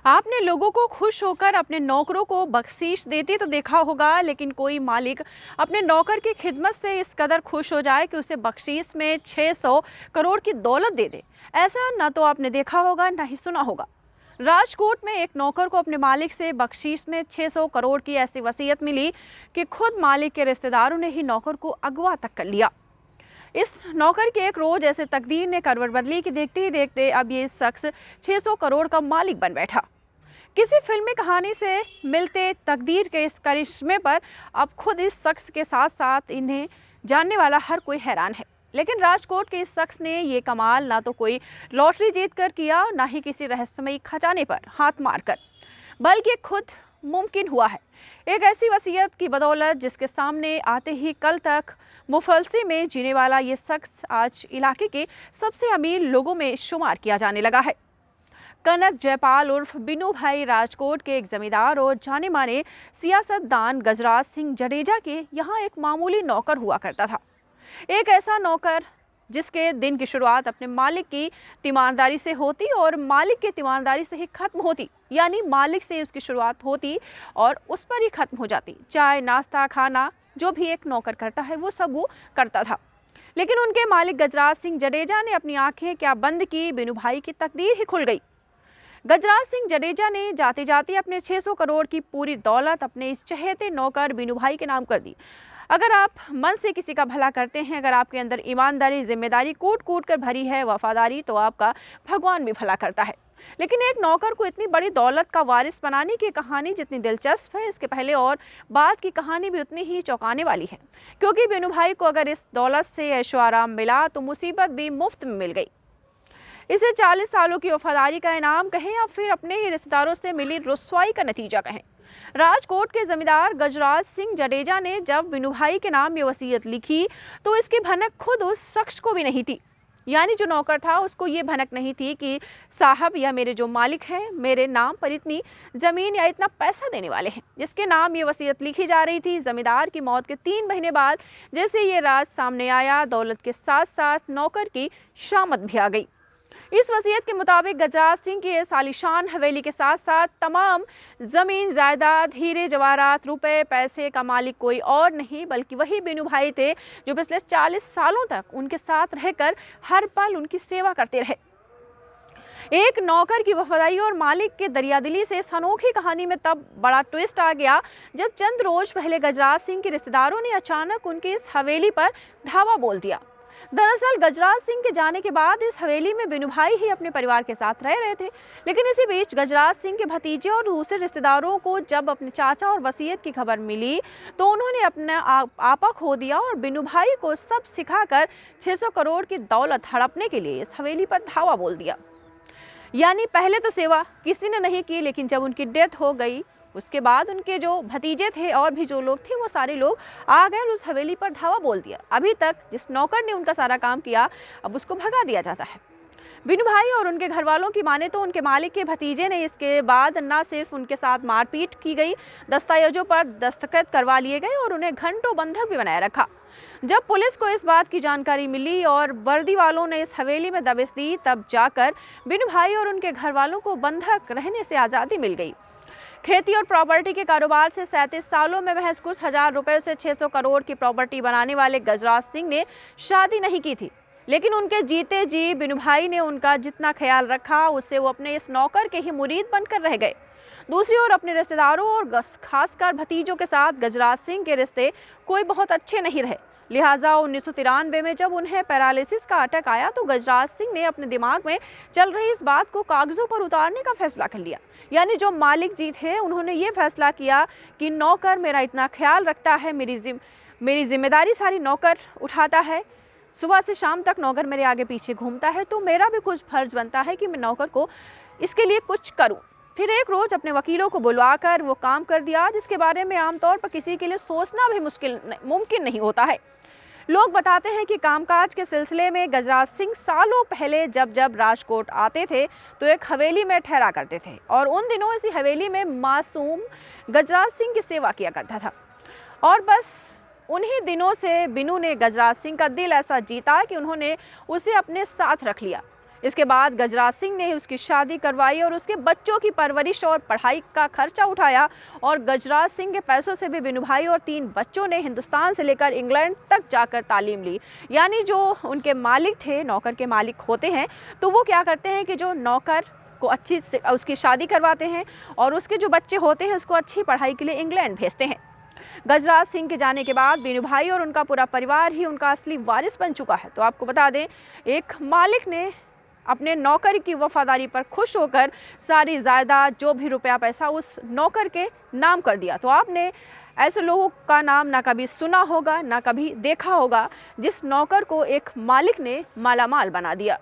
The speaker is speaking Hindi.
आपने लोगों को खुश होकर अपने नौकरों को बख्शीश देते तो देखा होगा, लेकिन कोई मालिक अपने नौकर की खिदमत से इस कदर खुश हो जाए कि उसे बख्शीश में 600 करोड़ की दौलत दे दे, ऐसा ना तो आपने देखा होगा ना ही सुना होगा। राजकोट में एक नौकर को अपने मालिक से बख्शीश में 600 करोड़ की ऐसी वसीयत मिली कि खुद मालिक के रिश्तेदारों ने ही नौकर को अगवा तक कर लिया। इस नौकर के एक रोज ऐसे तकदीर ने करवट बदली कि देखते ही देखते अब ये शख्स 600 करोड़ का मालिक बन बैठा। किसी फिल्मी कहानी से मिलते तकदीर के इस करिश्मे पर अब खुद इस शख्स के साथ साथ इन्हें जानने वाला हर कोई हैरान है। लेकिन राजकोट के इस शख्स ने ये कमाल ना तो कोई लॉटरी जीत कर किया, ना ही किसी रहस्यमयी खजाने पर हाथ मारकर, बल्कि खुद मुमकिन हुआ है एक ऐसी वसीयत की बदौलत जिसके सामने आते ही कल तक मुफलसी में जीने वाला ये शख्स आज इलाके के सबसे अमीर लोगों में शुमार किया जाने लगा है। कनक जयपाल उर्फ बिनू भाई राजकोट के एक जमींदार और जाने माने सियासतदान गजराज सिंह जडेजा के यहाँ एक मामूली नौकर हुआ करता था। एक ऐसा नौकर जिसके दिन की शुरुआत अपने मालिक की तीमारदारी से होती और मालिक की तीमारदारी से ही खत्म होती, यानी मालिक से उसकी शुरुआत होती और उस पर ही खत्म हो जाती। चाय नाश्ता खाना जो भी एक नौकर करता है वो सब वो करता था। लेकिन उनके मालिक गजराज सिंह जडेजा ने अपनी आंखें क्या बंद की, बिनू भाई की तकदीर ही खुल गई। गजराज सिंह जडेजा ने जाते जाते अपने 600 करोड़ की पूरी दौलत अपने इस चहेते नौकर बिनू भाई के नाम कर दी। अगर आप मन से किसी का भला करते हैं, अगर आपके अंदर ईमानदारी जिम्मेदारी कूट कूट कर भरी है, वफादारी, तो आपका भगवान भी भला करता है। लेकिन एक नौकर को इतनी बड़ी दौलत का वारिस बनाने की कहानी जितनी दिलचस्प है, इसके पहले और बाद की कहानी भी उतनी ही चौंकाने वाली है। क्योंकि बिनू भाई को अगर इस दौलत से ऐशो आराम मिला तो मुसीबत भी मुफ्त में मिल गई। इसे 40 सालों की वफादारी का इनाम कहें या फिर अपने ही रिश्तेदारों से मिली रुस्वाई का नतीजा कहें। राजकोट के जमींदार गजराज सिंह जडेजा ने जब बिनू भाई के नाम ये वसीयत लिखी तो इसकी भनक खुद उस शख्स को भी नहीं थी, यानी जो नौकर था उसको ये भनक नहीं थी कि साहब या मेरे जो मालिक हैं मेरे नाम पर इतनी जमीन या इतना पैसा देने वाले हैं। जिसके नाम ये वसीयत लिखी जा रही थी, जमींदार की मौत के 3 महीने बाद जैसे ये राज सामने आया, दौलत के साथ साथ नौकर की शामत भी आ गई। इस वसीयत के मुताबिक गजराज सिंह की इस आलीशान हवेली के साथ साथ तमाम जमीन जायदाद, हीरे जवाहरात, रुपए पैसे का मालिक कोई और नहीं बल्कि वही बिनू भाई थे जो पिछले 40 सालों तक उनके साथ रहकर हर पल उनकी सेवा करते रहे। एक नौकर की वफादारी और मालिक के दरियादिली से इस अनोखी कहानी में तब बड़ा ट्विस्ट आ गया जब चंद रोज पहले गजराज सिंह के रिश्तेदारों ने अचानक उनकी इस हवेली पर धावा बोल दिया। दरअसल गजराज सिंह के जाने के बाद इस हवेली में बिनू भाई ही अपने परिवार के साथ रह रहे थे। लेकिन इसी बीच गजराज सिंह के भतीजे और दूसरे रिश्तेदारों को जब अपने चाचा और वसीयत की खबर मिली तो उन्होंने अपना आपा खो दिया और बिनू भाई को सब सिखाकर 600 करोड़ की दौलत हड़पने के लिए इस हवेली पर धावा बोल दिया। यानी पहले तो सेवा किसी ने नहीं की, लेकिन जब उनकी डेथ हो गई उसके बाद उनके जो भतीजे थे और भी जो लोग थे वो सारे लोग आ गए और उस हवेली पर धावा बोल दिया। अभी तक जिस नौकर ने उनका सारा काम किया अब उसको भगा दिया जाता है। बिनू भाई और उनके घर वालों की माने तो उनके मालिक के भतीजे ने इसके बाद न सिर्फ उनके साथ मारपीट की गई, दस्तावेजों पर दस्तखत करवा लिए गए और उन्हें घंटों बंधक भी बनाए रखा। जब पुलिस को इस बात की जानकारी मिली और वर्दी वालों ने इस हवेली में दबिश दी तब जाकर बिनू भाई और उनके घर वालों को बंधक रहने से आज़ादी मिल गई। खेती और प्रॉपर्टी के कारोबार से 37 सालों में महज कुछ हजार रुपए से 600 करोड़ की प्रॉपर्टी बनाने वाले गजराज सिंह ने शादी नहीं की थी, लेकिन उनके जीते जी बिनू भाई ने उनका जितना ख्याल रखा उससे वो अपने इस नौकर के ही मुरीद बनकर रह गए। दूसरी ओर अपने रिश्तेदारों और खासकर भतीजों के साथ गजराज सिंह के रिश्ते कोई बहुत अच्छे नहीं रहे। लिहाजा 1993 में जब उन्हें पैरालिसिस का अटैक आया तो गजराज सिंह ने अपने दिमाग में चल रही इस बात को कागजों पर उतारने का फैसला कर लिया। यानी जो मालिक जी थे उन्होंने ये फैसला किया कि नौकर मेरा इतना ख्याल रखता है, मेरी जिम्मेदारी सारी नौकर उठाता है, सुबह से शाम तक नौकर मेरे आगे पीछे घूमता है, तो मेरा भी कुछ फर्ज बनता है कि मैं नौकर को इसके लिए कुछ करूं। फिर एक रोज अपने वकीलों को बुलवाकर वो काम कर दिया जिसके बारे में आमतौर पर किसी के लिए सोचना भी मुमकिन नहीं होता है। लोग बताते हैं कि कामकाज के सिलसिले में गजराज सिंह सालों पहले जब जब राजकोट आते थे तो एक हवेली में ठहरा करते थे और उन दिनों इसी हवेली में मासूम गजराज सिंह की सेवा किया करता था। और बस उन्हीं दिनों से बिनू ने गजराज सिंह का दिल ऐसा जीता कि उन्होंने उसे अपने साथ रख लिया। इसके बाद गजराज सिंह ने उसकी शादी करवाई और उसके बच्चों की परवरिश और पढ़ाई का खर्चा उठाया। और गजराज सिंह के पैसों से भी बिनू भाई और 3 बच्चों ने हिंदुस्तान से लेकर इंग्लैंड तक जाकर तालीम ली। यानी जो उनके मालिक थे, नौकर के मालिक होते हैं, तो वो क्या करते हैं कि जो नौकर को अच्छी से उसकी शादी करवाते हैं और उसके जो बच्चे होते हैं उसको अच्छी पढ़ाई के लिए इंग्लैंड भेजते हैं। गजराज सिंह के जाने के बाद बीनू भाई और उनका पूरा परिवार ही उनका असली वारिस बन चुका है। तो आपको बता दें, एक मालिक ने अपने नौकर की वफादारी पर खुश होकर सारी जायदाद, जो भी रुपया पैसा, उस नौकर के नाम कर दिया। तो आपने ऐसे लोगों का नाम ना कभी सुना होगा, ना कभी देखा होगा, जिस नौकर को एक मालिक ने मालामाल बना दिया।